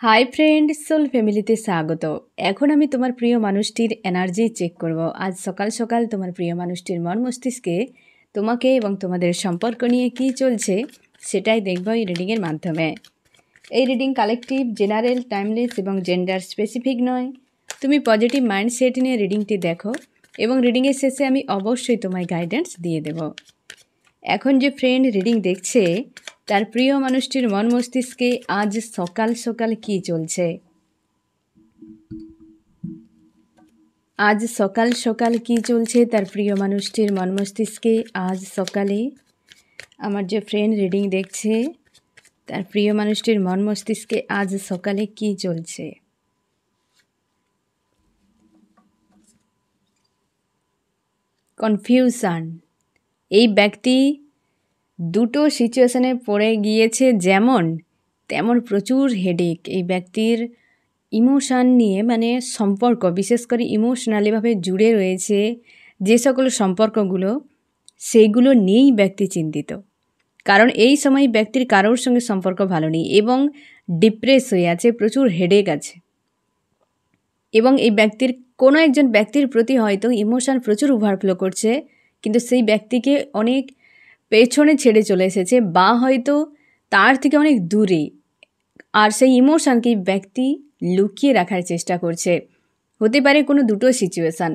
Hi friend, soul ফ্যামিলিতে স্বাগত। এখন আমি তোমার প্রিয় মানুষটির এনার্জি চেক করব। আজ সকাল সকাল তোমার প্রিয় মানুষটির মন মস্তিষ্কে তোমাকে এবং তোমাদের সম্পর্ক নিয়ে কী চলছে সেটাই দেখব এই রিডিংয়ের মাধ্যমে। এই রিডিং কালেকটিভ, জেনারেল, টাইমলেস এবং জেন্ডার স্পেসিফিক নয়। তুমি পজিটিভ মাইন্ডসেট নিয়ে রিডিংটি দেখো এবং রিডিংয়ের শেষে আমি অবশ্যই তোমায় গাইডেন্স দিয়ে দেব। এখন যে ফ্রেন্ড রিডিং দেখছে তার প্রিয় মানুষটির মন মস্তিষ্কে আজ সকাল সকাল কী চলছে, আজ সকাল সকাল কী চলছে তার প্রিয় মানুষটির মন মস্তিষ্কে আজ সকালে। আমার যে ফ্রেন্ড রিডিং দেখছে তার প্রিয় মানুষটির মন মস্তিষ্কে আজ সকালে কী চলছে। কনফিউশন। এই ব্যক্তি দুটো সিচুয়েশনে পড়ে গিয়েছে, যেমন তেমন প্রচুর হেডেক। এই ব্যক্তির ইমোশান নিয়ে, মানে সম্পর্ক, বিশেষ করে ইমোশনালিভাবে জুড়ে রয়েছে যে সকল সম্পর্কগুলো, সেইগুলো নিয়েই ব্যক্তি চিন্তিত। কারণ এই সময় ব্যক্তির কারোর সঙ্গে সম্পর্ক ভালো নেই এবং ডিপ্রেস হয়ে আছে, প্রচুর হেডেক আছে। এবং এই ব্যক্তির কোনো একজন ব্যক্তির প্রতি হয়তো ইমোশান প্রচুর ওভারফ্লো করছে, কিন্তু সেই ব্যক্তিকে অনেক পেছনে ছেড়ে চলে এসেছে বা হয়তো তার থেকে অনেক দূরে, আর সেই ইমোশানকে ব্যক্তি লুকিয়ে রাখার চেষ্টা করছে। হতে পারে কোনো দুটো সিচুয়েশান,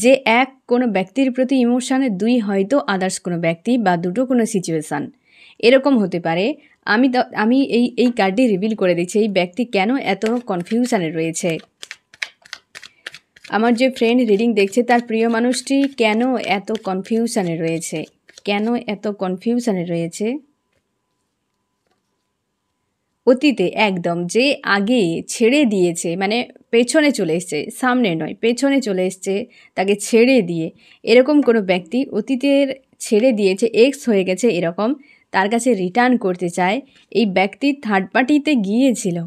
যে এক কোনো ব্যক্তির প্রতি ইমোশান, দুই হয়তো আদার্স কোনো ব্যক্তি বা দুটো কোনো সিচুয়েশান, এরকম হতে পারে। আমি এই কার্ডটি রিভিল করে দিচ্ছি এই ব্যক্তি কেন এত কনফিউশানে রয়েছে। আমার যে ফ্রেন্ড রিডিং দেখছে তার প্রিয় মানুষটি কেন এত কনফিউশানে রয়েছে, কেন এত কনফিউশানে রয়েছে। অতীতে একদম যে আগে ছেড়ে দিয়েছে, মানে পেছনে চলে এসছে, সামনে নয় পেছনে চলে এসছে, তাকে ছেড়ে দিয়ে এরকম কোনো ব্যক্তি অতীতের ছেড়ে দিয়েছে, এক্স হয়ে গেছে এরকম, তার কাছে রিটার্ন করতে চায়। এই ব্যক্তি থার্ড পার্টিতে গিয়েছিল,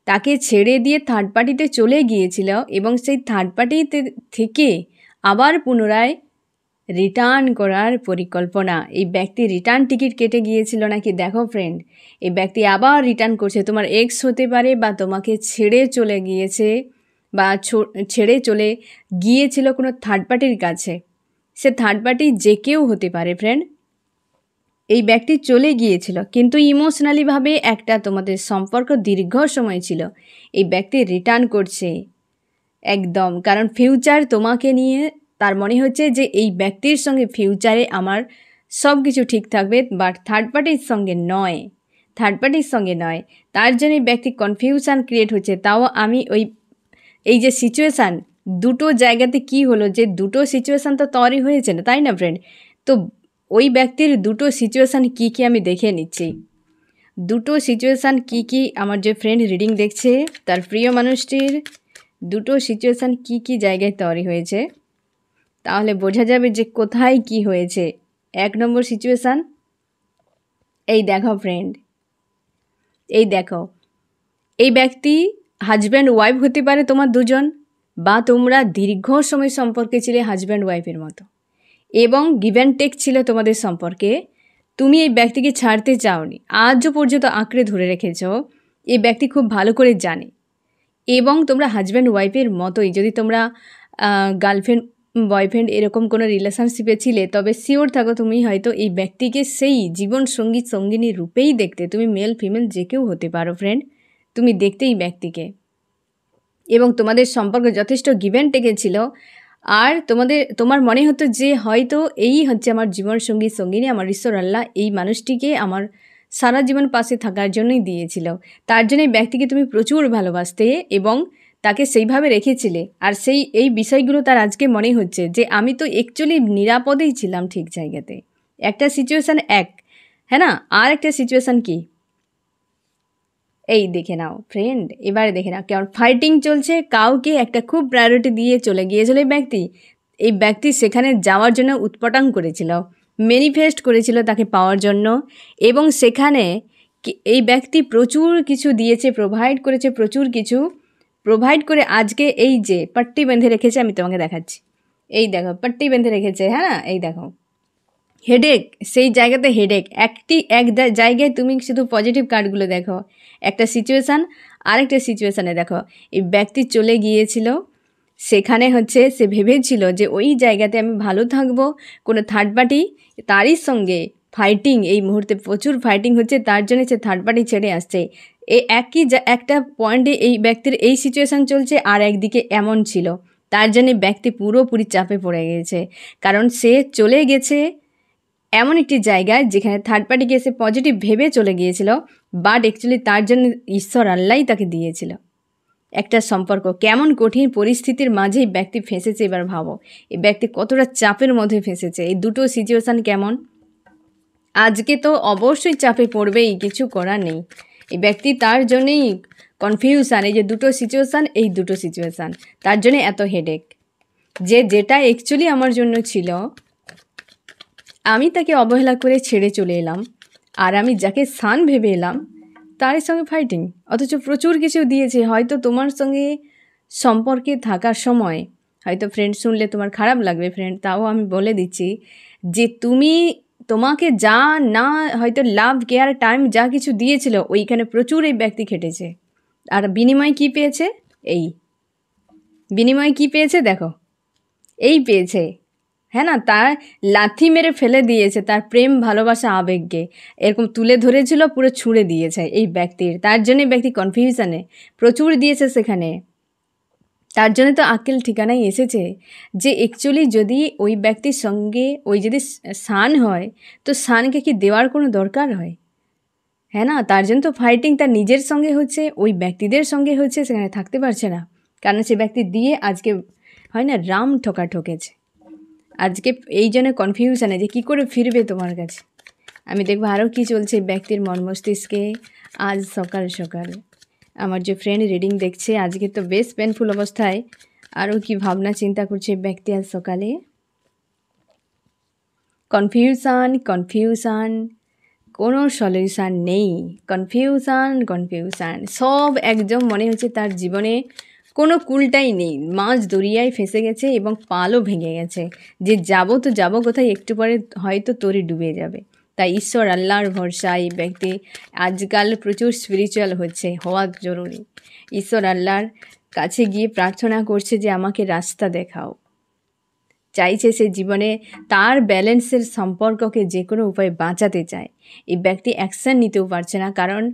তাকে ছেড়ে দিয়ে থার্ড পার্টিতে চলে গিয়েছিল এবং সেই থার্ড পার্টিতে থেকে আবার পুনরায় রিটার্ন করার পরিকল্পনা। এই ব্যক্তি রিটার্ন টিকিট কেটে গিয়েছিল নাকি, দেখো ফ্রেন্ড, এই ব্যক্তি আবার রিটার্ন করছে। তোমার এক্স হতে পারে বা তোমাকে ছেড়ে চলে গিয়েছে বা ছেড়ে চলে গিয়েছিল কোনো থার্ড পার্টির কাছে। সে থার্ড পার্টি যে কেউ হতে পারে ফ্রেন্ড। এই ব্যক্তি চলে গিয়েছিল কিন্তু ইমোশনালিভাবে একটা তোমাদের সম্পর্ক দীর্ঘ সময় ছিল, এই ব্যক্তি রিটার্ন করছে একদম। কারণ ফিউচার তোমাকে নিয়ে তার মনে হচ্ছে যে এই ব্যক্তির সঙ্গে ফিউচারে আমার সব কিছু ঠিক থাকবে, বাট থার্ড পার্টির সঙ্গে নয়, থার্ড পার্টির সঙ্গে নয়। তার জন্য এই ব্যক্তি কনফিউশান ক্রিয়েট হচ্ছে। তাও আমি এই যে সিচুয়েশান দুটো জায়গাতে কি হলো, যে দুটো সিচুয়েশান তো তৈরি হয়েছে না, তাই না ফ্রেন্ড? তো ওই ব্যক্তির দুটো সিচুয়েশান কী কী আমি দেখে নিচ্ছি। দুটো সিচুয়েশান কী কী আমার যে ফ্রেন্ড রিডিং দেখছে তার প্রিয় মানুষটির দুটো সিচুয়েশান কী কী জায়গায় তৈরি হয়েছে, তাহলে বোঝা যাবে যে কোথায় কি হয়েছে। এক নম্বর সিচুয়েশান, এই দেখো ফ্রেন্ড, এই দেখো, এই ব্যক্তি হাজব্যান্ড ওয়াইফ হতে পারে তোমার দুজন, বা তোমরা দীর্ঘ সময় সম্পর্কে ছিলে হাজব্যান্ড ওয়াইফের মতো এবং গিভ অ্যান্ড টেক ছিল তোমাদের সম্পর্কে। তুমি এই ব্যক্তিকে ছাড়তে চাওনি, আজও পর্যন্ত আঁকড়ে ধরে রেখেছ। এই ব্যক্তি খুব ভালো করে জানে এবং তোমরা হাজব্যান্ড ওয়াইফের মতোই, যদি তোমরা গার্লফ্রেন্ড বয়ফ্রেন্ড এরকম কোনো রিলেশনশিপে ছিলে, তবে শিওর থাকো তুমি হয়তো এই ব্যক্তিকে সেই জীবন সঙ্গী সঙ্গিনী রূপেই দেখতে। তুমি মেল ফিমেল যে কেউ হতে পারো ফ্রেন্ড, তুমি দেখতে এই ব্যক্তিকে এবং তোমাদের সম্পর্ক যথেষ্ট গিভ অ্যান্ড টেকে ছিল। আর তোমার মনে হতো যে হয়তো এই হচ্ছে আমার জীবন সঙ্গী সঙ্গিনী, আমার ঈশ্বর আল্লাহ এই মানুষটিকে আমার সারা জীবন পাশে থাকার জন্যই দিয়েছিল। তার জন্য এই ব্যক্তিকে তুমি প্রচুর ভালোবাসতে এবং তাকে সেইভাবে রেখেছিলে। আর এই বিষয়গুলো তার আজকে মনে হচ্ছে যে আমি তো অ্যাকচুয়ালি নিরাপদেই ছিলাম ঠিক জায়গাতে। একটা সিচুয়েশান হ্যাঁ না, আর একটা সিচুয়েশান কি, এই দেখে নাও ফ্রেন্ড, এবারে দেখে নাও কেমন ফাইটিং চলছে। কাউকে একটা খুব প্রায়োরিটি দিয়ে চলে গিয়েছিল এই ব্যক্তি সেখানে যাওয়ার জন্য উৎপটাং করেছিল, ম্যানিফেস্ট করেছিল তাকে পাওয়ার জন্য। এবং সেখানে এই ব্যক্তি প্রচুর কিছু দিয়েছে, প্রোভাইড করেছে, প্রচুর কিছু প্রোভাইড করে আজকে এই যে পাট্টি বেঁধে রেখেছে, আমি তোমাকে দেখাচ্ছি। এই দেখো পাট্টি বেঁধে রেখেছে, হ্যাঁ না, এই দেখো হেডেক, সেই জায়গাতে হেডেক। এক জায়গায় তুমি শুধু পজিটিভ কার্ডগুলো দেখো, একটা সিচুয়েশান আরেকটা সিচুয়েশানে দেখো। এই ব্যক্তি চলে গিয়েছিল, সেখানে হচ্ছে সে ভেবেছিল যে ওই জায়গাতে আমি ভালো থাকবো, কোনো থার্ড পার্টি তারই সঙ্গে ফাইটিং, এই মুহূর্তে প্রচুর ফাইটিং হচ্ছে, তার জন্য সে থার্ড পার্টি ছেড়ে আসছে। এই একটা পয়েন্টে এই ব্যক্তির এই সিচুয়েশান চলছে, আর একদিকে এমন ছিল, তার জন্যে ব্যক্তি পুরোপুরি চাপে পড়ে গিয়েছে। কারণ সে চলে গেছে এমন একটি জায়গায় যেখানে থার্ড পার্টিকে এসে পজিটিভ ভেবে চলে গিয়েছিল, বাট অ্যাকচুয়ালি তার জন্য ঈশ্বর আল্লাহই তাকে দিয়েছিল একটা সম্পর্ক। কেমন কঠিন পরিস্থিতির মাঝেই ব্যক্তি ফেঁসেছে, এবার ভাবো এই ব্যক্তি কতটা চাপের মধ্যে ফেঁসেছে। এই দুটো সিচুয়েশান কেমন, আজকে তো অবশ্যই চাপে পড়বেই, কিছু করার নেই। এই ব্যক্তি তার জন্যেই কনফিউশান, এই যে দুটো সিচুয়েশান, এই দুটো সিচুয়েশান তার জন্যে এত হেডেক। যেটা অ্যাকচুয়ালি আমার জন্য ছিল, আমি তাকে অবহেলা করে ছেড়ে চলে এলাম, আর আমি যাকে সান ভেবে এলাম তার সঙ্গে ফাইটিং, অথচ প্রচুর কিছু দিয়েছে। হয়তো তোমার সঙ্গে সম্পর্কে থাকার সময়, হয়তো ফ্রেন্ড শুনলে তোমার খারাপ লাগবে ফ্রেন্ড, তাও আমি বলে দিচ্ছি যে তোমাকে যা না হয়তো লাভ কেয়ার টাইম যা কিছু দিয়েছিল, ওইখানে প্রচুর এই ব্যক্তি খেটেছে। আর বিনিময় কি পেয়েছে? বিনিময় কি পেয়েছে দেখো, এই পেয়েছে, হ্যাঁ না, তার লাথি মেরে ফেলে দিয়েছে তার প্রেম ভালোবাসা আবেগকে, এরকম তুলে ধরেছিল, পুরো ছুঁড়ে দিয়েছে এই ব্যক্তির। তার জন্যে ব্যক্তি কনফিউশনে প্রচুর দিয়েছে সেখানে, তার জন্য তো আক্কেল ঠিকানায় এসেছে যে অ্যাকচুয়ালি যদি ওই ব্যক্তির সঙ্গে ওই যদি সান হয়, তো সানকে কি দেওয়ার কোনো দরকার হয়? হ্যাঁ না, তার জন্য তো ফাইটিং তার নিজের সঙ্গে হচ্ছে, ওই ব্যক্তিদের সঙ্গে হচ্ছে, সেখানে থাকতে পারছে না, কারণ সে ব্যক্তি দিয়ে আজকে হয় না রাম ঠকেছে। আজকে এই জন্য কনফিউশনে যে কী করে ফিরবে তোমার কাছে। আমি দেখবো আরও কী চলছে ব্যক্তির মন মস্তিষ্কে আজ সকাল সকাল। আমার যে ফ্রেন্ড রিডিং দেখছে, আজকে তো বেশ পেনফুল অবস্থায়, আরও কি ভাবনা চিন্তা করছে ব্যক্তি আজ সকালে। কনফিউশান, কোনো সলিউশান নেই। কনফিউশান সব একদম মনে হচ্ছে তার জীবনে কোনো কুলটাই নেই, মাঝ দরিয়ায় ফেঁসে গেছে এবং পালও ভেঙে গেছে, যে যাবো তো যাবো কোথায়, একটু পরে হয়তো তরি ডুবে যাবে। তাই ঈশ্বর আল্লাহর ভরসায় এই ব্যক্তি আজকাল প্রচুর স্পিরিচুয়াল হওয়া জরুরি। ঈশ্বর আল্লাহর কাছে গিয়ে প্রার্থনা করছে যে আমাকে রাস্তা দেখাও। চাইছে সে জীবনে তার ব্যালেন্সের সম্পর্ককে যে কোনো উপায়ে বাঁচাতে চায়। এই ব্যক্তি অ্যাকশান নিতেও পারছে না, কারণ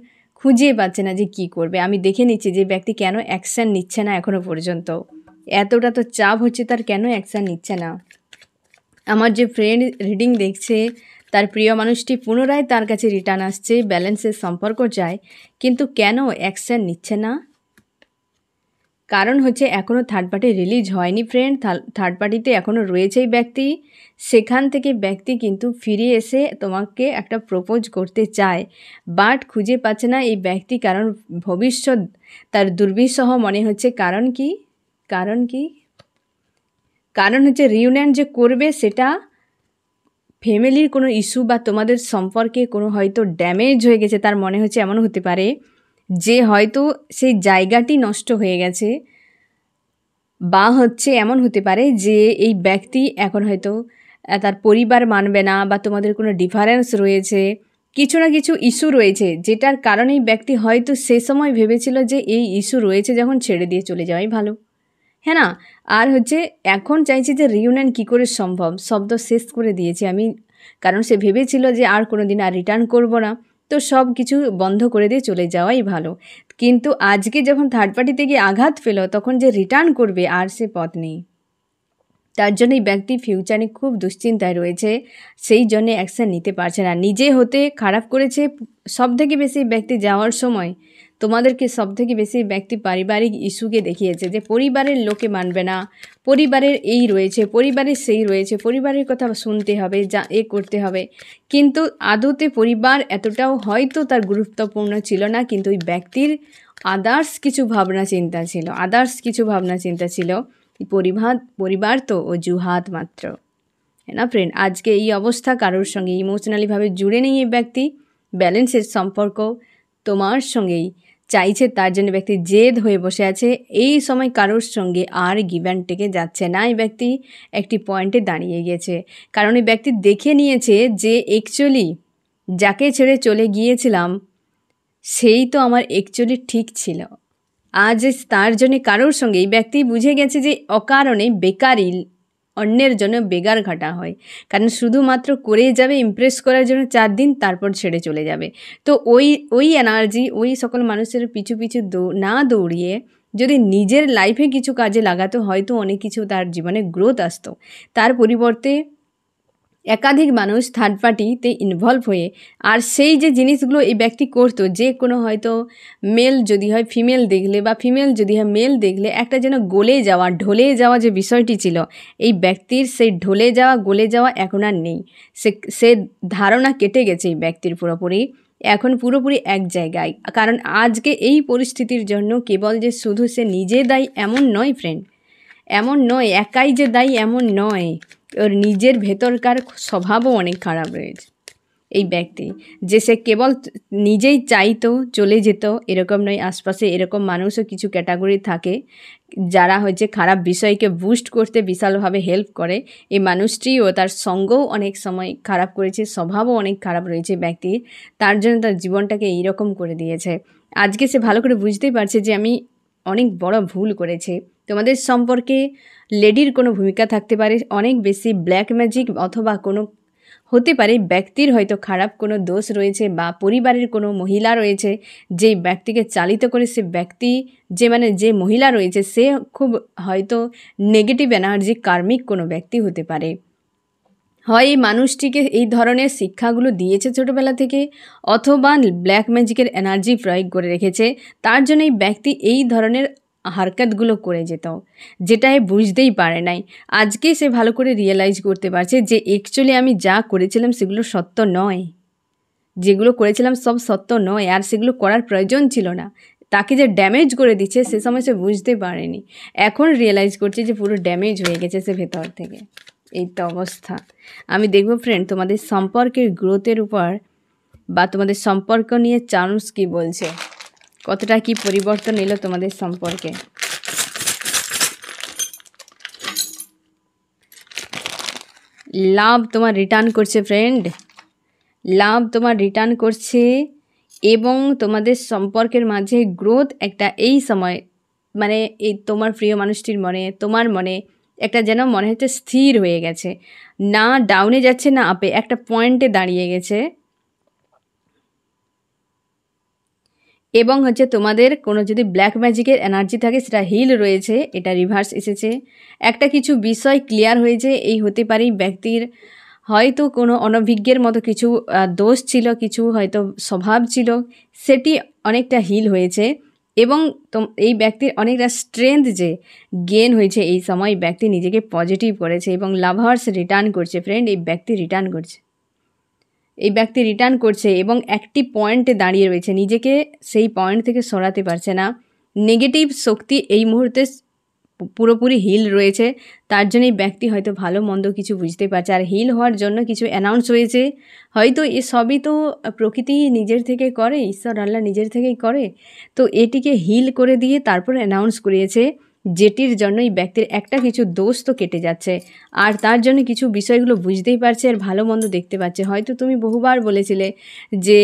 খুঁজে পাচ্ছে না যে কি করবে। আমি দেখে নিচ্ছি যে ব্যক্তি কেন অ্যাকশান নিচ্ছে না এখনও পর্যন্ত, এতটা তো চাপ হচ্ছে তার, কেন অ্যাকশান নিচ্ছে না। আমার যে ফ্রেন্ড রিডিং দেখছে, তার প্রিয় মানুষটি পুনরায় তার কাছে রিটার্ন আসছে, ব্যালেন্সের সম্পর্ক চায়, কিন্তু কেন অ্যাকশান নিচ্ছে না? কারণ হচ্ছে এখনও থার্ড পার্টি রিলিজ হয়নি ফ্রেন্ড, থার্ড পার্টিতে এখনও রয়েছেই ব্যক্তি। সেখান থেকে ব্যক্তি কিন্তু ফিরে এসে তোমাকে একটা প্রপোজ করতে চায়, বাট খুঁজে পাচ্ছে না এই ব্যক্তি, কারণ ভবিষ্যৎ তার দুর্বিষহ মনে হচ্ছে। কারণ হচ্ছে রিউনিয়ন যে করবে, সেটা ফ্যামিলির কোনো ইস্যু বা তোমাদের সম্পর্কে কোনো হয়তো ড্যামেজ হয়ে গেছে, তার মনে হচ্ছে। এমন হতে পারে যে হয়তো সেই জায়গাটি নষ্ট হয়ে গেছে, বা হচ্ছে এমন হতে পারে যে এই ব্যক্তি এখন হয়তো তার পরিবার মানবে না, বা তোমাদের কোনো ডিফারেন্স রয়েছে, কিছু না কিছু ইস্যু রয়েছে, যেটার কারণেই ব্যক্তি হয়তো সে সময় ভেবেছিল যে এই ইস্যু রয়েছে যখন, ছেড়ে দিয়ে চলে যাওয়াই ভালো, হ্যাঁ না। আর হচ্ছে এখন চাইছে যে রিউনিয়ন কী করে সম্ভব, শব্দ শেষ করে দিয়েছি আমি, কারণ সে ভেবেছিল যে আর কোনো দিন আর রিটার্ন করব না, তো সব কিছু বন্ধ করে দিয়ে চলে যাওয়াই ভালো। কিন্তু আজকে যখন থার্ড পার্টিতে গিয়ে আঘাত পেল, তখন যে রিটার্ন করবে আর সে পথ নেই। তার জন্য এই ব্যক্তি ফিউচারে খুব দুশ্চিন্তায় রয়েছে, সেই জন্যে অ্যাকশান নিতে পারছে না। নিজে হতে খারাপ করেছে সবথেকে বেশি ব্যক্তি যাওয়ার সময়, তোমাদেরকে সবথেকে বেশি ব্যক্তি পারিবারিক ইস্যুকে দেখিয়েছে, যে পরিবারের লোকে মানবে না, পরিবারের এই রয়েছে, পরিবারের সেই রয়েছে, পরিবারের কথা শুনতে হবে, যা করতে হবে। কিন্তু আদতে পরিবার এতটাও হয়তো তার গুরুত্বপূর্ণ ছিল না, কিন্তু ওই ব্যক্তির আদার্স কিছু ভাবনা চিন্তা ছিল। পরিবার তো অজুহাত মাত্র, হ্যাঁ না ফ্রেন্ড। আজকে এই অবস্থা কারোর সঙ্গে ইমোশনালিভাবে জুড়ে নেই এই ব্যক্তি, ব্যালেন্সের সম্পর্ক তোমার সঙ্গেই চাইছে, তার জন্য ব্যক্তি জেদ হয়ে বসে আছে। এই সময় কারোর সঙ্গে আর গিভ অ্যান্ড টেকে যাচ্ছে না। এই ব্যক্তি একটি পয়েন্টে দাঁড়িয়ে গেছে, কারণ এই ব্যক্তি দেখে নিয়েছে যে অ্যাকচুয়ালি যাকে ছেড়ে চলে গিয়েছিলাম সেই তো আমার অ্যাকচুয়ালি ঠিক ছিল। আজ তার জন্য কারোর সঙ্গে এই ব্যক্তি বুঝে গেছে যে অকারণে বেকারই অন্যের জন্য বেগার ঘাটা হয়, কারণ শুধুমাত্র করে যাবে ইমপ্রেস করার জন্য 4 দিন, তারপর ছেড়ে চলে যাবে। তো ওই এনার্জি ওই সকল মানুষের পিছু পিছু না দৌড়িয়ে যদি নিজের লাইফে কিছু কাজে লাগাতো, হয়তো অনেক কিছু তার জীবনে গ্রোথ আসতো। তার পরিবর্তে একাধিক মানুষ থার্ড পার্টিতে ইনভলভ হয়ে আর সেই যে জিনিসগুলো এই ব্যক্তি করতো, যে কোনো হয়তো মেল যদি হয় ফিমেল দেখলে বা ফিমেল যদি হয় মেল দেখলে একটা যেন গলে যাওয়া ঢলে যাওয়া যে বিষয়টি ছিল, এই ব্যক্তির সেই ঢলে যাওয়া গলে যাওয়া এখন আর নেই। সে ধারণা কেটে গেছে এই ব্যক্তির পুরোপুরি, এখন পুরোপুরি এক জায়গায়। কারণ আজকে এই পরিস্থিতির জন্য কেবল যে শুধু সে নিজে দায়ী এমন নয় ফ্রেন্ড, এমন নয়, একাই যে দায়ী এমন নয়, ওর নিজের ভেতরকার স্বভাবও অনেক খারাপ রয়েছে। এই ব্যক্তি যে সে কেবল নিজেই চাইতো চলে যেত এরকম নয়, আশপাশে এরকম মানুষও কিছু ক্যাটাগরি থাকে যারা হচ্ছে খারাপ বিষয়কে বুস্ট করতে বিশালভাবে হেল্প করে। এই মানুষটিও তার সঙ্গও অনেক সময় খারাপ করেছে, স্বভাবও অনেক খারাপ রয়েছে ব্যক্তির, তার জন্য তার জীবনটাকে এইরকম করে দিয়েছে। আজকে সে ভালো করে বুঝতেই পারছে যে আমি অনেক বড় ভুল করেছে। তোমাদের সম্পর্কে লেডির কোনো ভূমিকা থাকতে পারে অনেক বেশি, ব্ল্যাক ম্যাজিক, অথবা কোনো হতে পারে ব্যক্তির হয়তো খারাপ কোনো দোষ রয়েছে বা পরিবারের কোনো মহিলা রয়েছে যেই ব্যক্তিকে চালিত করে। সে ব্যক্তি যে মহিলা রয়েছে সে খুব হয়তো নেগেটিভ এনার্জি কার্মিক কোনো ব্যক্তি হতে পারে। হয় এই মানুষটিকে এই ধরনের শিক্ষাগুলো দিয়েছে ছোটোবেলা থেকে, অথবা ব্ল্যাক ম্যাজিকের এনার্জি প্রয়োগ করে রেখেছে, তার জন্য এই ব্যক্তি এই ধরনের হারকাতগুলো করে যেত, যেটা বুঝতেই পারে নাই। আজকে সে ভালো করে রিয়েলাইজ করতে পারছে যে অ্যাকচুয়ালি আমি যা করেছিলাম সেগুলো সত্য নয়, যেগুলো করেছিলাম সব সত্য নয়, আর সেগুলো করার প্রয়োজন ছিল না। তাকে যে ড্যামেজ করে দিচ্ছে সে সময় সে বুঝতে পারেনি, এখন রিয়েলাইজ করছে যে পুরো ড্যামেজ হয়ে গেছে সে ভেতর থেকে। এই তো অবস্থা। আমি দেখবো ফ্রেন্ড তোমাদের সম্পর্কের গ্রোথের উপর বা তোমাদের সম্পর্ক নিয়ে চান্স কি বলছে, কতটা কি পরিবর্তন এলো তোমাদের সম্পর্কে। লাভ তোমার রিটার্ন করছে ফ্রেন্ড, লাভ তোমার রিটার্ন করছে, এবং তোমাদের সম্পর্কের মাঝে গ্রোথ একটা এই সময় মানে এই তোমার প্রিয় মানুষটির মনে, তোমার মনে একটা যেন মনে হচ্ছে স্থির হয়ে গেছে, না ডাউনে যাচ্ছে না আপে, একটা পয়েন্টে দাঁড়িয়ে গেছে। এবং হচ্ছে তোমাদের কোনো যদি ব্ল্যাক ম্যাজিকের এনার্জি থাকে সেটা হিল রয়েছে, এটা রিভার্স এসেছে। একটা কিছু বিষয় ক্লিয়ার হয়েছে, এই হতে পারে ব্যক্তির হয়তো কোনো অনভিজ্ঞের মতো কিছু দোষ ছিল, কিছু হয়তো স্বভাব ছিল, সেটি অনেকটা হিল হয়েছে। এবং এই ব্যক্তির অনেকটা স্ট্রেংথ যে গেন হয়েছে, এই সময় ব্যক্তি নিজেকে পজিটিভ করেছে এবং লাভার্স রিটার্ন করছে ফ্রেন্ড। এই ব্যক্তি রিটার্ন করছে, এই ব্যক্তি রিটার্ন করছে এবং একটি পয়েন্টে দাঁড়িয়ে রয়েছে, নিজেকে সেই পয়েন্ট থেকে সরাতে পারছে না। নেগেটিভ শক্তি এই মুহূর্তে পুরোপুরি হিল রয়েছে, তার জন্য এই ব্যক্তি হয়তো ভালো মন্দ কিছু বুঝতে পারছে, আর হিল হওয়ার জন্য কিছু অ্যানাউন্স হয়েছে। হয়তো এ সবই তো প্রকৃতি নিজের থেকে করে, ঈশ্বর আল্লাহ নিজের থেকেই করে, তো এটিকে হিল করে দিয়ে তারপর অ্যানাউন্স করিয়েছে, যেটির জন্য এই ব্যক্তির একটা কিছু দোষ তো কেটে যাচ্ছে, আর তার জন্য কিছু বিষয়গুলো বুঝতেই পারছে আর ভালো মন্দ দেখতে পাচ্ছে। হয়তো তুমি বহুবার বলেছিলে যে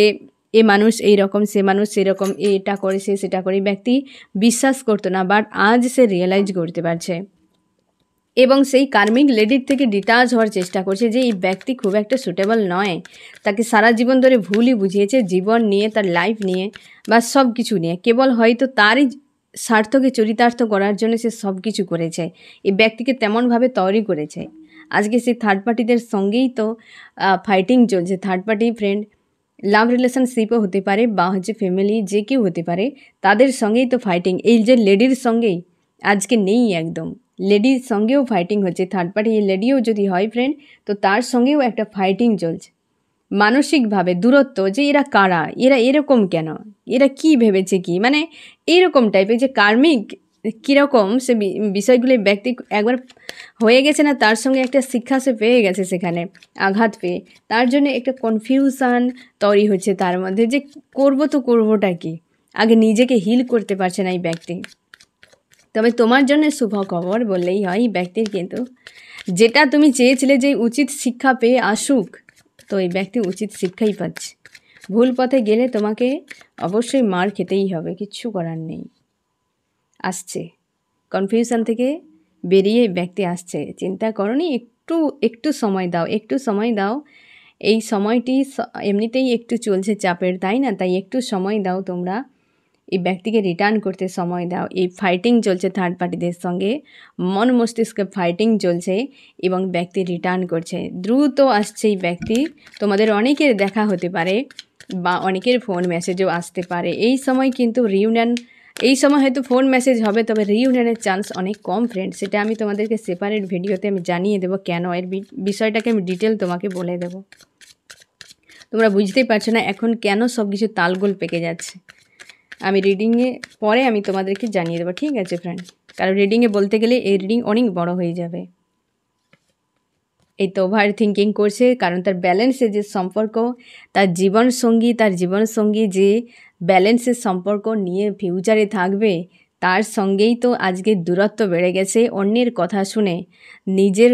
এ মানুষ এই রকম, সে মানুষ সেরকম, এটা করে সে সেটা করে, ব্যক্তি বিশ্বাস করতো না, বাট আজ সে রিয়েলাইজ করতে পারছে এবং সেই কার্মিক লেডির থেকে ডিটাচ হওয়ার চেষ্টা করছে যে এই ব্যক্তি খুব একটা সুটেবল নয়। তাকে সারা জীবন ধরে ভুলই বুঝিয়েছে, জীবন নিয়ে, তার লাইফ নিয়ে বা সব কিছু নিয়ে, কেবল হয়তো তারই স্বার্থকে চরিতার্থ করার জন্য সে সব কিছু করেছে, এই ব্যক্তিকে তেমনভাবে তৈরি করেছে। আজকে সেই থার্ড পার্টিদের সঙ্গেই তো ফাইটিং চলছে। থার্ড পার্টি ফ্রেন্ড লাভ রিলেশনশিপও হতে পারে বা হচ্ছে ফ্যামিলি, যে কেউ হতে পারে, তাদের সঙ্গেই তো ফাইটিং। এই যে লেডির সঙ্গেই আজকে নেই, একদম লেডির সঙ্গেও ফাইটিং হচ্ছে। থার্ড পার্টি এই লেডিও যদি হয় ফ্রেন্ড, তো তার সঙ্গেও একটা ফাইটিং চলছে মানসিকভাবে, দূরত্ব, যে এরা কারা, এরা এরকম কেন, এরা কি ভেবেছে কি, মানে এইরকম টাইপের যে কার্মিক কীরকম সে বিষয়গুলি ব্যক্তি একবার হয়ে গেছে না, তার সঙ্গে একটা শিক্ষা সে পেয়ে গেছে, সেখানে আঘাত পেয়ে তার জন্য একটা কনফিউশন তৈরি হচ্ছে তার মধ্যে, যে করবো তো করবোটা কি, আগে নিজেকে হিল করতে পারছে না এই ব্যক্তি। তবে তোমার জন্য শুভ খবর বললেই হয়, এই ব্যক্তির কিন্তু যেটা তুমি চেয়েছিলে যে উচিত শিক্ষা পেয়ে আসুক, তো এই ব্যক্তি উচিত শিক্ষাই পাচ্ছে। ভুল পথে গেলে তোমাকে অবশ্যই মার খেতেই হবে, কিচ্ছু করার নেই। আসছে কনফিউশন থেকে বেরিয়ে ব্যক্তি আসছে, চিন্তা করনি, একটু একটু সময় দাও, একটু সময় দাও। এই সময়টি এমনিতেই একটু চলছে চাপের, তাই না? তাই একটু সময় দাও তোমরা, এই ব্যক্তিকে রিটার্ন করতে সময় দাও। এই ফাইটিং চলছে থার্ড পার্টিদের সঙ্গে, মন মস্তিষ্কে ফাইটিং চলছে এবং ব্যক্তি রিটার্ন করছে, দ্রুত আসছে এই ব্যক্তি। তোমাদের অনেকের দেখা হতে পারে বা অনেকের ফোন মেসেজও আসতে পারে। এই সময় কিন্তু রিউনিয়ন, এই সময় হয়তো ফোন মেসেজ হবে, তবে রিউনিয়নের চান্স অনেক কম ফ্রেন্ড। সেটা আমি তোমাদেরকে সেপারেট ভিডিওতে আমি জানিয়ে দেবো কেন, এর বিষয়টাকে আমি ডিটেল তোমাকে বলে দেবো। তোমরা বুঝতেই পারছো না এখন কেন সব কিছু তালগোল পেকে যাচ্ছে। আমি রিডিংয়ে পরে আমি তোমাদেরকে জানিয়ে দেবো, ঠিক আছে ফ্রেন্ড? কারণ রিডিংয়ে বলতে গেলে এই রিডিং অনেক বড় হয়ে যাবে। এই তো ওভার থিঙ্কিং করছে, কারণ তার ব্যালেন্সের যে সম্পর্ক, তার জীবনসঙ্গী যে ব্যালেন্সের সম্পর্ক নিয়ে ফিউচারে থাকবে, তার সঙ্গেই তো আজকে দূরত্ব বেড়ে গেছে অন্যের কথা শুনে। নিজের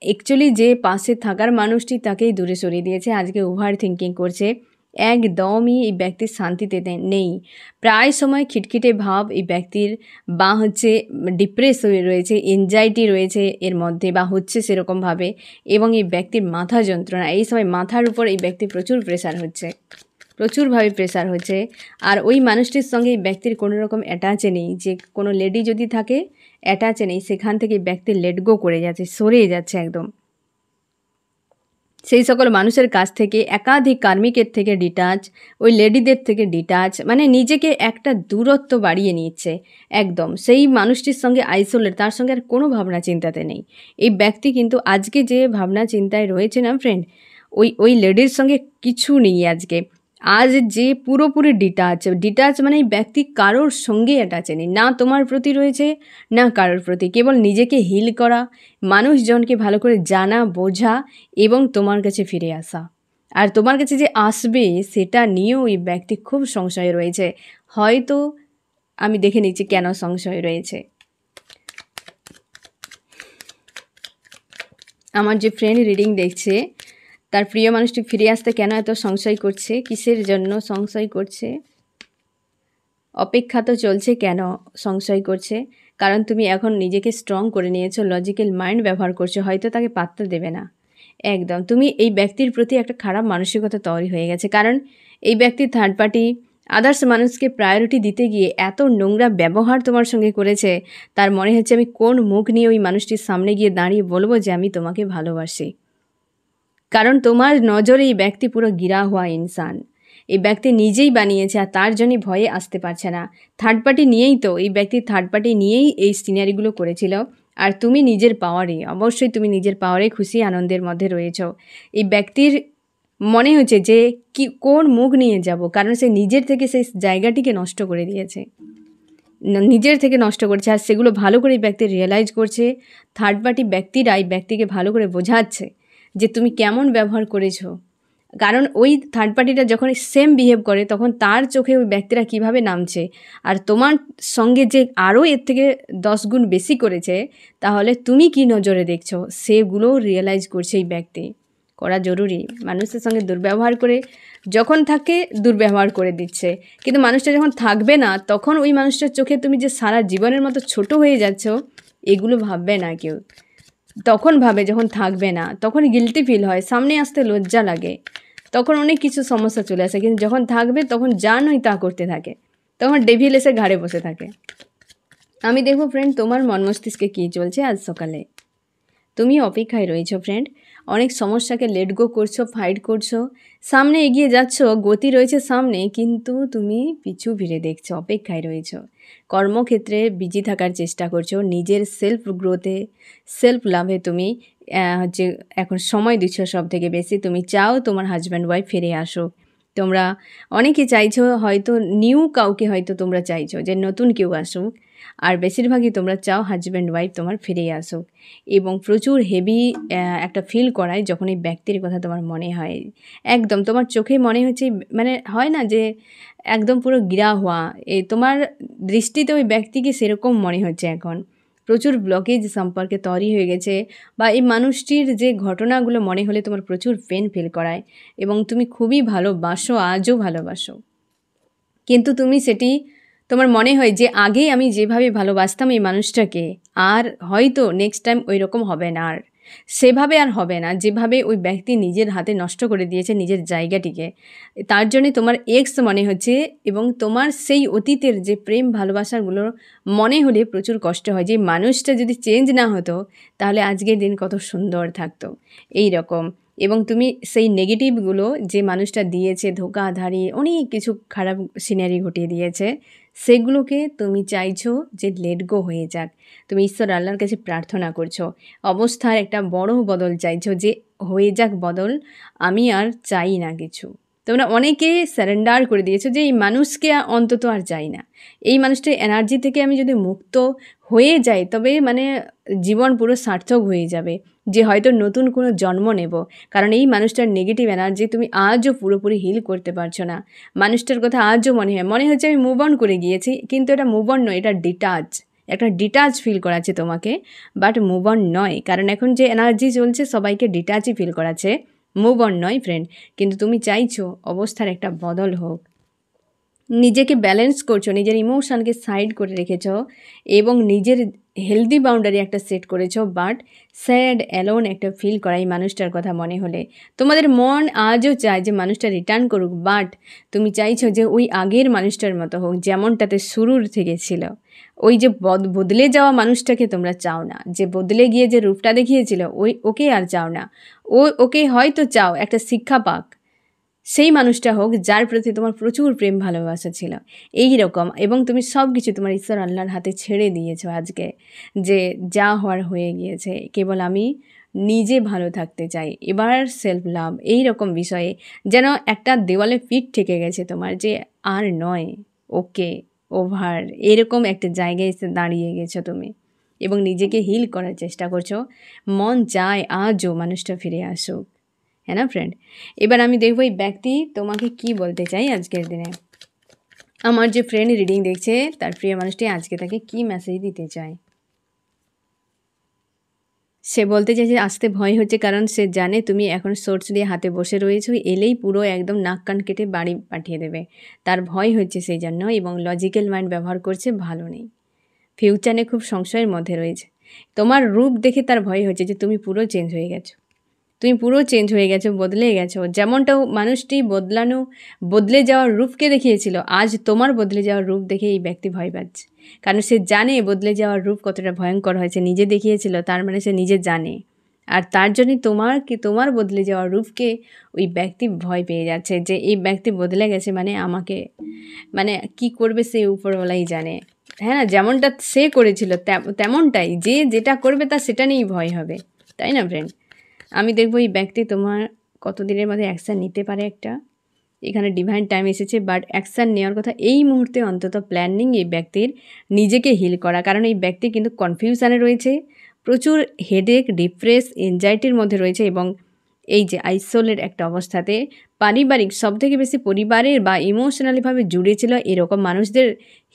অ্যাকচুয়ালি যে পাশে থাকার মানুষটি তাকেই দূরে সরিয়ে দিয়েছে, আজকে ওভার থিঙ্কিং করছে। একদমই এই ব্যক্তির শান্তিতে নেই, প্রায় সময় খিটখিটে ভাব এই ব্যক্তির, বা হচ্ছে ডিপ্রেস হয়ে রয়েছে, এনজাইটি রয়েছে এর মধ্যে, বা হচ্ছে সেরকমভাবে। এবং এই ব্যক্তির মাথা যন্ত্রণা, এই সময় মাথার উপর এই ব্যক্তির প্রচুর প্রেশার হচ্ছে, প্রচুরভাবে প্রেশার হচ্ছে। আর ওই মানুষটির সঙ্গে এই ব্যক্তির কোনো রকম অ্যাটাচে নেই, যে কোনো লেডি যদি থাকে অ্যাটাচে নেই, সেখান থেকে ব্যক্তি লেট গো করে যাচ্ছে, সরে যাচ্ছে একদম। সেই সকল মানুষের কাছ থেকে, একাধিক কার্মিকের থেকে ডিটাচ, ওই লেডিদের থেকে ডিটাচ, মানে নিজেকে একটা দূরত্ব বাড়িয়ে নিচ্ছে একদম। সেই মানুষটির সঙ্গে আইসোলেট, তার সঙ্গে আর কোনো ভাবনা চিন্তাতে নেই এই ব্যক্তি। কিন্তু আজকে যে ভাবনা চিন্তায় রয়েছে না ফ্রেন্ড, ওই লেডির সঙ্গে কিছু নেই আজকে। আজ যে পুরোপুরি ডিটাচ মানে এই ব্যক্তি কারোর সঙ্গে অ্যাটাচে নেই, না তোমার প্রতি রয়েছে না কারোর প্রতি। কেবল নিজেকে হিল করা, মানুষজনকে ভালো করে জানা বোঝা এবং তোমার কাছে ফিরে আসা। আর তোমার কাছে যে আসবে সেটা নিয়েও এই ব্যক্তি খুব সংশয়ে রয়েছে। হয়তো আমি দেখে নিচ্ছি কেন সংশয় রয়েছে। আমার যে ফ্রেন্ড রিডিং দেখছে, তার প্রিয় মানুষটি ফিরে আসতে কেন এত সংশয় করছে, কিসের জন্য সংশয় করছে, অপেক্ষা তো চলছে, কেন সংশয় করছে? কারণ তুমি এখন নিজেকে স্ট্রং করে নিয়েছো, লজিক্যাল মাইন্ড ব্যবহার করছো, হয়তো তাকে পাত্তা দেবে না একদম। তুমি এই ব্যক্তির প্রতি একটা খারাপ মানসিকতা তৈরি হয়ে গেছে, কারণ এই ব্যক্তি থার্ড পার্টি আদার্স মানুষকে প্রায়োরিটি দিতে গিয়ে এত নোংরা ব্যবহার তোমার সঙ্গে করেছে, তার মনে হচ্ছে আমি কোন মুখ নিয়ে ওই মানুষটির সামনে গিয়ে দাঁড়িয়ে বলবো যে আমি তোমাকে ভালোবাসি। কারণ তোমার নজরে এই ব্যক্তি পুরো গিরা হওয়া ইনসান, এই ব্যক্তি নিজেই বানিয়েছে আর তার জন্যই ভয়ে আসতে পারছে না। থার্ড পার্টি নিয়েই তো এই ব্যক্তি থার্ড পার্টি নিয়েই এই সিনারিগুলো করেছিল। আর তুমি নিজের পাওয়ারে, অবশ্যই তুমি নিজের পাওয়ারে খুশি আনন্দের মধ্যে রয়েছ। এই ব্যক্তির মনে হচ্ছে যে কি কোন মুখ নিয়ে যাব, কারণ সে নিজের থেকে সেই জায়গাটিকে নষ্ট করে দিয়েছে, নিজের থেকে নষ্ট করছে। আর সেগুলো ভালো করে এই ব্যক্তি রিয়েলাইজ করছে। থার্ড পার্টি ব্যক্তিরা এই ব্যক্তিকে ভালো করে বোঝাচ্ছে যে তুমি কেমন ব্যবহার করেছো। কারণ ওই থার্ড পার্টিটা যখন সেম বিহেভ করে তখন তার চোখে ওই ব্যক্তিরা কিভাবে নামছে, আর তোমার সঙ্গে যে আরও এর থেকে 10 গুণ বেশি করেছে, তাহলে তুমি কি নজরে দেখছো সেগুলোও রিয়েলাইজ করছে এই ব্যক্তি। করা জরুরি। মানুষের সঙ্গে দুর্ব্যবহার করে যখন থাকে দুর্ব্যবহার করে দিচ্ছে, কিন্তু মানুষটা যখন থাকবে না তখন ওই মানুষটার চোখে তুমি যে সারা জীবনের মতো ছোট হয়ে যাচ্ছ, এগুলো ভাববে না কেউ। তখন ভাবে যখন থাকবে না, তখন গিল্টি ফিল হয়, সামনে আসতে লজ্জা লাগে, তখন অনেক কিছু সমস্যা চলে আসে। কিন্তু যখন থাকবে তখন যা নয় তা করতে থাকে, তখন ডেভিল এসে ঘাড়ে বসে থাকে। আমি দেখবো ফ্রেন্ড তোমার মন মস্তিষ্কে কী চলছে আজ সকালে। তুমি অপেক্ষায় রয়েছো ফ্রেন্ড, অনেক সমস্যাকে লেট গো করছো, ফাইট করছো, সামনে এগিয়ে যাচ্ছ, গতি রয়েছে সামনে, কিন্তু তুমি পিছু ফিরে দেখছো, অপেক্ষায় রয়েছো। কর্মক্ষেত্রে বিজি থাকার চেষ্টা করছো, নিজের সেলফ গ্রোথে, সেলফ লাভে তুমি হচ্ছে এখন সময় দিচ্ছ সব থেকে বেশি। তুমি চাও তোমার হাজব্যান্ড ওয়াইফ ফিরে আসুক, তোমরা অনেকে চাইছো হয়তো নিউ কাউকে হয়তো তোমরা চাইছো যে নতুন কেউ আসুক, আর বেশিরভাগই তোমরা চাও হাজব্যান্ড ওয়াইফ তোমার ফিরে আসুক, এবং প্রচুর হেভি একটা ফিল করায় যখন এই ব্যক্তির কথা তোমার মনে হয়। একদম তোমার চোখে মনে হচ্ছে, মানে হয় না যে একদম পুরো গিরা হওয়া, তোমার দৃষ্টিতে ওই ব্যক্তিকে সেরকম মনে হচ্ছে এখন। প্রচুর ব্লকেজ সম্পর্কে তৈরি হয়ে গেছে, বা এই মানুষটির যে ঘটনাগুলো মনে হলে তোমার প্রচুর পেন ফিল করায়, এবং তুমি খুবই ভালোবাসো, আজও ভালোবাসো, কিন্তু তুমি সেটি তোমার মনে হয় যে আগে আমি যেভাবে ভালোবাসতাম এই মানুষটাকে, আর হয়তো নেক্সট টাইম ওই রকম হবে না, আর সেভাবে আর হবে না যেভাবে ওই ব্যক্তি নিজের হাতে নষ্ট করে দিয়েছে নিজের জায়গাটিকে। তার জন্যে তোমার এক্স মনে হচ্ছে, এবং তোমার সেই অতীতের যে প্রেম ভালোবাসাগুলো মনে হলে প্রচুর কষ্ট হয় যে মানুষটা যদি চেঞ্জ না হতো তাহলে আজকের দিন কত সুন্দর থাকতো, এই রকম। এবং তুমি সেই নেগেটিভগুলো যে মানুষটা দিয়েছে, ধোঁকাধাড়ি অনেক কিছু খারাপ সিনারি ঘটিয়ে দিয়েছে, সেগুলোকে তুমি চাইছো যে লেট গো হয়ে যাক। তুমি ঈশ্বর আল্লাহর কাছে প্রার্থনা করছো, অবস্থার একটা বড় বদল চাইছো, যে হয়ে যাক বদল, আমি আর চাই না কিছু। তোমরা অনেকে সারেন্ডার করে দিয়েছো যে এই মানুষকে অন্তত আর চাই না, এই মানুষটার এনার্জি থেকে আমি যদি মুক্ত হয়ে যাই তবে মানে জীবন পুরো সার্থক হয়ে যাবে, যে হয়তো নতুন কোনো জন্ম নেব। কারণ এই মানুষটার নেগেটিভ এনার্জি তুমি আজও পুরোপুরি হিল করতে পারছো না। মানুষটার কথা আজও মনে হচ্ছে আমি মুভ অন করে গিয়েছি, কিন্তু এটা মুভ অন নয়, এটা ডিটাচ, একটা ডিটাচ ফিল করাচ্ছে তোমাকে, বাট মুভ অন নয়। কারণ এখন যে এনার্জি চলছে সবাইকে ডিটাচই ফিল করাচ্ছে, মুভ অন নয় ফ্রেন্ড। কিন্তু তুমি চাইছো অবস্থার একটা বদল হোক, নিজেকে ব্যালেন্স করছো, নিজের ইমোশনকে সাইড করে রেখেছ, এবং নিজের হেলদি বাউন্ডারি একটা সেট করেছো, বাট স্যাড অ্যালোন একটা ফিল করা এই মানুষটার কথা মনে হলে। তোমাদের মন আজও চায় যে মানুষটা রিটার্ন করুক, বাট তুমি চাইছো যে ওই আগের মানুষটার মতো হোক যেমনটাতে শুরুর থেকে ছিল। ওই যে বদলে যাওয়া মানুষটাকে তোমরা চাও না, যে বদলে গিয়ে যে রূপটা দেখিয়েছিল ওকে আর চাও না। ওকে হয়তো চাও একটা শিক্ষা পাক, সেই মানুষটা হোক যার প্রতি তোমার প্রচুর প্রেম ভালোবাসা ছিল, এই রকম। এবং তুমি সব কিছু তোমার ঈশ্বর আল্লাহর হাতে ছেড়ে দিয়েছো আজকে, যে যা হওয়ার হয়ে গিয়েছে, কেবল আমি নিজে ভালো থাকতে চাই, এবার সেলফ লাভ, এই রকম বিষয়ে যেন একটা দেওয়ালে পিঠ ঠেকে গেছে তোমার, যে আর নয়, ওকে, ওভার, এরকম একটা জায়গায় এসে দাঁড়িয়ে গেছো তুমি, এবং নিজেকে হিল করার চেষ্টা করছো। মন চায় আজও মানুষটা ফিরে আসুক, হ্যাঁ না ফ্রেন্ড? এবার আমি দেখবো এই ব্যক্তি তোমাকে কি বলতে চাই আজকের দিনে। আমার যে ফ্রেন্ড রিডিং দেখছে তার প্রিয় মানুষটি আজকে তাকে কি মেসেজ দিতে চায়। সে বলতে চাইছে আসতে ভয় হচ্ছে, কারণ সে জানে তুমি এখন সোর্স দিয়ে হাতে বসে রয়েছো, এলেই পুরো একদম নাক কান কেটে বাড়ি পাঠিয়ে দেবে। তার ভয় হচ্ছে সেই জন্য, এবং লজিক্যাল মাইন্ড ব্যবহার করছে, ভালো নেই, ফিউচারে খুব সংশয়ের মধ্যে রয়েছে। তোমার রূপ দেখে তার ভয় হচ্ছে যে তুমি পুরো চেঞ্জ হয়ে গেছো, তুমি পুরো চেঞ্জ হয়ে গেছো, বদলে গেছো। যেমনটাও মানুষটি বদলে যাওয়ার রূপকে দেখিয়েছিল, আজ তোমার বদলে যাওয়ার রূপ দেখে এই ব্যক্তি ভয় পাচ্ছে। কারণ সে জানে বদলে যাওয়ার রূপ কতটা ভয়ঙ্কর হয়েছে, নিজে দেখিয়েছিল, তার মানে সে নিজে জানে। আর তার জন্যই তোমার বদলে যাওয়ার রূপকে ওই ব্যক্তি ভয় পেয়ে যাচ্ছে, যে এই ব্যক্তি বদলে গেছে মানে আমাকে মানে কি করবে সে উপরওয়ালাই জানে। হ্যাঁ না, যেমনটা সে করেছিল তেমনটাই, যে যেটা করবে তার সেটা নিয়েই ভয় হবে, তাই না ফ্রেন্ড? আমি দেখবো এই ব্যক্তি তোমার কতদিনের মধ্যে অ্যাকশান নিতে পারে। একটা এখানে ডিভাইন টাইম এসেছে, বাট অ্যাকশান নেওয়ার কথা এই মুহূর্তে অন্তত প্ল্যানিং এই ব্যক্তির নিজেকে হিল করা। কারণ এই ব্যক্তি কিন্তু কনফিউশানে রয়েছে, প্রচুর হেডেক, ডিপ্রেস, এনজাইটির মধ্যে রয়েছে, এবং এই যে আইসোলেট একটা অবস্থাতে পারিবারিক সবথেকে বেশি পরিবারের বা ইমোশনালিভাবে জুড়েছিল এরকম মানুষদের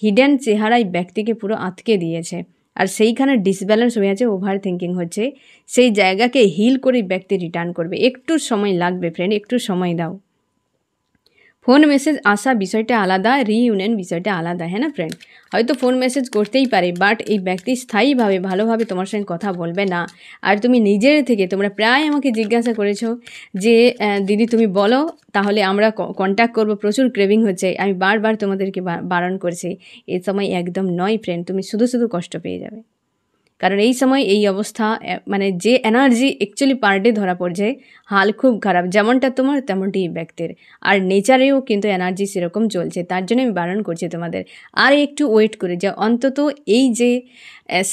হিডেন চেহারাই ব্যক্তিকে পুরো আটকে দিয়েছে। আর সেইখানে ডিসব্যালেন্স হয়ে আছে, ওভার থিঙ্কিং হচ্ছে, সেই জায়গাকে হিল করে ব্যক্তি রিটার্ন করবে। একটু সময় লাগবে ফ্রেন্ড, একটু সময় দাও। ফোন মেসেজ আসা বিষয়টা আলাদা, রিইউনিয়ন বিষয়টা আলাদা, হ্যাঁ না ফ্রেন্ড? হয়তো ফোন মেসেজ করতেই পারে, বাট এই ব্যক্তি স্থায়ীভাবে ভালোভাবে তোমার সঙ্গে কথা বলবে না। আর তুমি নিজের থেকে, তোমরা প্রায় আমাকে জিজ্ঞাসা করেছো যে দিদি তুমি বলো তাহলে আমরা কন্ট্যাক্ট করবো, প্রচুর ক্রেভিং হচ্ছে। আমি বারবার তোমাদেরকে বারণ করছি, এই সময় একদম নয় ফ্রেন্ড, তুমি শুধু শুধু কষ্ট পেয়ে যাবে। কারণ এই সময় এই অবস্থা মানে যে এনার্জি অ্যাকচুয়ালি পার ডে ধরা পড়ছে, হাল খুব খারাপ, যেমনটা তোমার তেমনটি এই ব্যক্তির। আর নেচারেও কিন্তু এনার্জি সেরকম চলছে, তার জন্য আমি বারণ করছি তোমাদের আর একটু ওয়েট করে যাও, অন্তত এই যে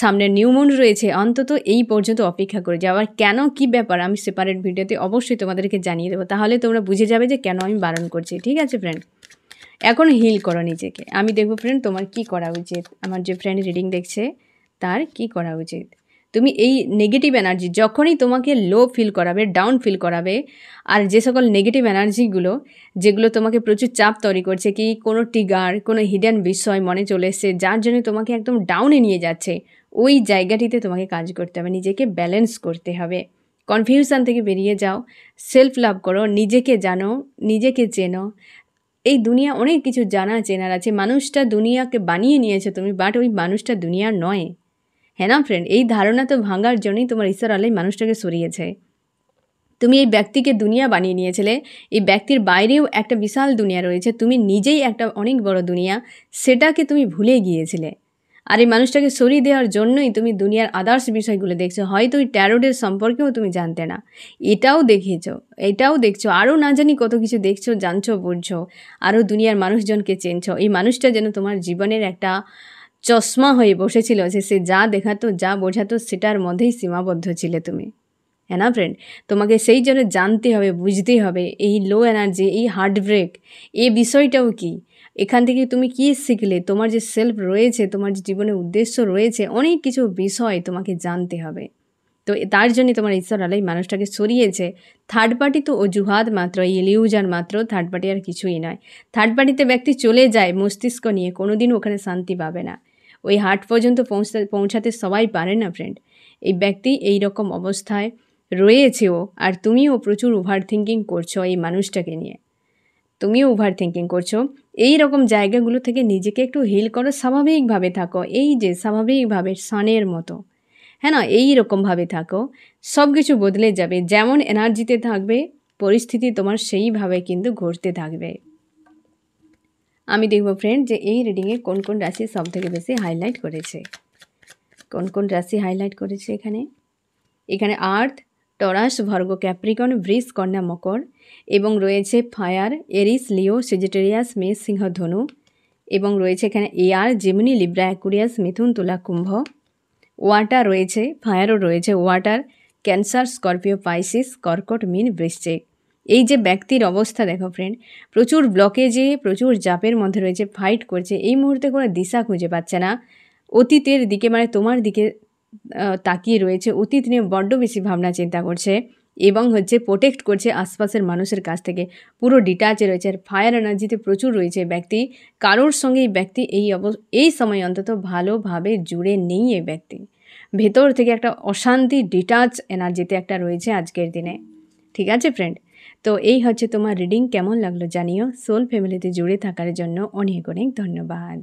সামনে নিউ মুন রয়েছে অন্তত এই পর্যন্ত অপেক্ষা করে যাও। আর কেন কী ব্যাপার আমি সেপারেট ভিডিওতে অবশ্যই তোমাদেরকে জানিয়ে দেবো, তাহলে তোমরা বুঝে যাবে যে কেন আমি বারণ করছি। ঠিক আছে ফ্রেন্ড, এখন হিল করো নিজেকে। আমি দেখবো ফ্রেন্ড তোমার কি করা উচিত, আমার যে ফ্রেন্ড রিডিং দেখছে তার কি করা উচিত। তুমি এই নেগেটিভ এনার্জি যখনই তোমাকে লো ফিল করাবে, ডাউন ফিল করাবে, আর যে সকল নেগেটিভ এনার্জিগুলো যেগুলো তোমাকে প্রচুর চাপ তৈরি করছে, কি কোনো ট্রিগার, কোনো হিডেন বিষয় মনে চলে এসছে যার জন্য তোমাকে একদম ডাউনে নিয়ে যাচ্ছে, ওই জায়গাটিতে তোমাকে কাজ করতে হবে, নিজেকে ব্যালেন্স করতে হবে। কনফিউশন থেকে বেরিয়ে যাও, সেলফ লাভ করো, নিজেকে জানো, নিজেকে চেনো। এই দুনিয়া অনেক কিছু জানা চেনার আছে, মানুষটা দুনিয়াকে বানিয়ে নিয়েছে তুমি, বাট ওই মানুষটা দুনিয়ার নয়। হ্যাঁ না ফ্রেন্ড, এই ধারণা তো ভাঙার জন্যই তোমার ঈশ্বর আলাই মানুষটাকে সরিয়েছে। তুমি এই ব্যক্তিকে দুনিয়া বানিয়ে নিয়েছিলে, এই ব্যক্তির বাইরেও একটা বিশাল দুনিয়া রয়েছে, তুমি নিজেই একটা অনেক বড় দুনিয়া, সেটাকে তুমি ভুলে গিয়েছিলে। আর এই মানুষটাকে সরিয়ে দেওয়ার জন্যই তুমি দুনিয়ার আদার্স বিষয়গুলো দেখছো, হয়তো ওই ট্যারোডের সম্পর্কেও তুমি জানতে না, এটাও দেখেছো, এটাও দেখছো, আরও না জানি কত কিছু দেখছো, জানছো, বুঝছো, আরও দুনিয়ার মানুষজনকে চেনছো। এই মানুষটা যেন তোমার জীবনের একটা চশমা হয়ে বসেছিল, যে সে যা দেখাতো, যা বোঝাতো, সেটার মধ্যেই সীমাবদ্ধ ছিলে তুমি। হ্যাঁ না ফ্রেন্ড, তোমাকে সেই জন্য জানতে হবে, বুঝতে হবে এই লো এনার্জি, এই হার্ট ব্রেক, এই বিষয়টাও কি, এখান থেকে তুমি কি শিখলে, তোমার যে সেলফ রয়েছে, তোমার যে জীবনের উদ্দেশ্য রয়েছে, অনেক কিছু বিষয় তোমাকে জানতে হবে। তো তার জন্যই তোমার ঈশ্বর আলাই মানুষটাকে সরিয়েছে। থার্ড পার্টি তো অজুহাত মাত্র, ইলিউজার মাত্র, থার্ড পার্টি আর কিছুই নয়। থার্ড পার্টিতে ব্যক্তি চলে যায় মস্তিষ্ক নিয়ে, কোনোদিন ওখানে শান্তি পাবে না। ওই হার্ট পর্যন্ত পৌঁছাতে সবাই পারে না ফ্রেন্ড। এই ব্যক্তি এই রকম অবস্থায় রয়েছেও, আর তুমিও প্রচুর ওভার থিঙ্কিং করছো এই মানুষটাকে নিয়ে, তুমিও ওভার থিঙ্কিং করছো। এই রকম জায়গাগুলো থেকে নিজেকে একটু হিল করো, স্বাভাবিকভাবে থাকো, এই যে স্বাভাবিকভাবে সানের মতো, হ্যাঁ না, এই রকমভাবে থাকো, সব কিছু বদলে যাবে। যেমন এনার্জিতে থাকবে, পরিস্থিতি তোমার সেইভাবে কিন্তু ঘটতে থাকবে। আমি দেখব ফ্রেন্ড যে এই রিডিংয়ে কোন কোন রাশি সব থেকে বেশি হাইলাইট করেছে, কোন কোন রাশি হাইলাইট করেছে। এখানে আর্থ, টরাস, ভার্গো, ক্যাপ্রিকন, বৃষ, কন্যা, মকর, এবং রয়েছে ফায়ার, এরিস, লিও, সেজিটেরিয়াস, মেষ, সিংহ, ধনু, এবং রয়েছে এখানে এয়ার, জেমিনি, লিব্রা, অ্যাকুরিয়াস, মিথুন, তুলা, কুম্ভ। ওয়াটার রয়েছে, ফায়ারও রয়েছে, ওয়াটার, ক্যান্সার, স্করপিও, পাইসিস, কর্কট, মীন, বৃশ্চিক। এই যে ব্যক্তির অবস্থা দেখো ফ্রেন্ড, প্রচুর ব্লকেজে, প্রচুর চাপের মধ্যে রয়েছে, ফাইট করছে, এই মুহূর্তে কোনো দিশা খুঁজে পাচ্ছে না, অতীতের দিকে মানে তোমার দিকে তাকিয়ে রয়েছে, অতীত নিয়ে বড্ড বেশি ভাবনা চিন্তা করছে, এবং প্রোটেক্ট করছে আশপাশের মানুষের কাছ থেকে, পুরো ডিটাচে রয়েছে। আর ফায়ার এনার্জিতে প্রচুর রয়েছে ব্যক্তি, কারোর সঙ্গে এই ব্যক্তি এই সময় অন্তত ভালোভাবে জুড়ে নেই। এই ব্যক্তি ভেতর থেকে একটা অশান্তি, ডিটাচ এনার্জিতে একটা রয়েছে আজকের দিনে। ঠিক আছে ফ্রেন্ড, তো এই তোমার রিডিং, কেমন লাগলো জানিও। সোল ফ্যামিলিতে জুড়ে থাকার জন্য অনেক অনেক ধন্যবাদ।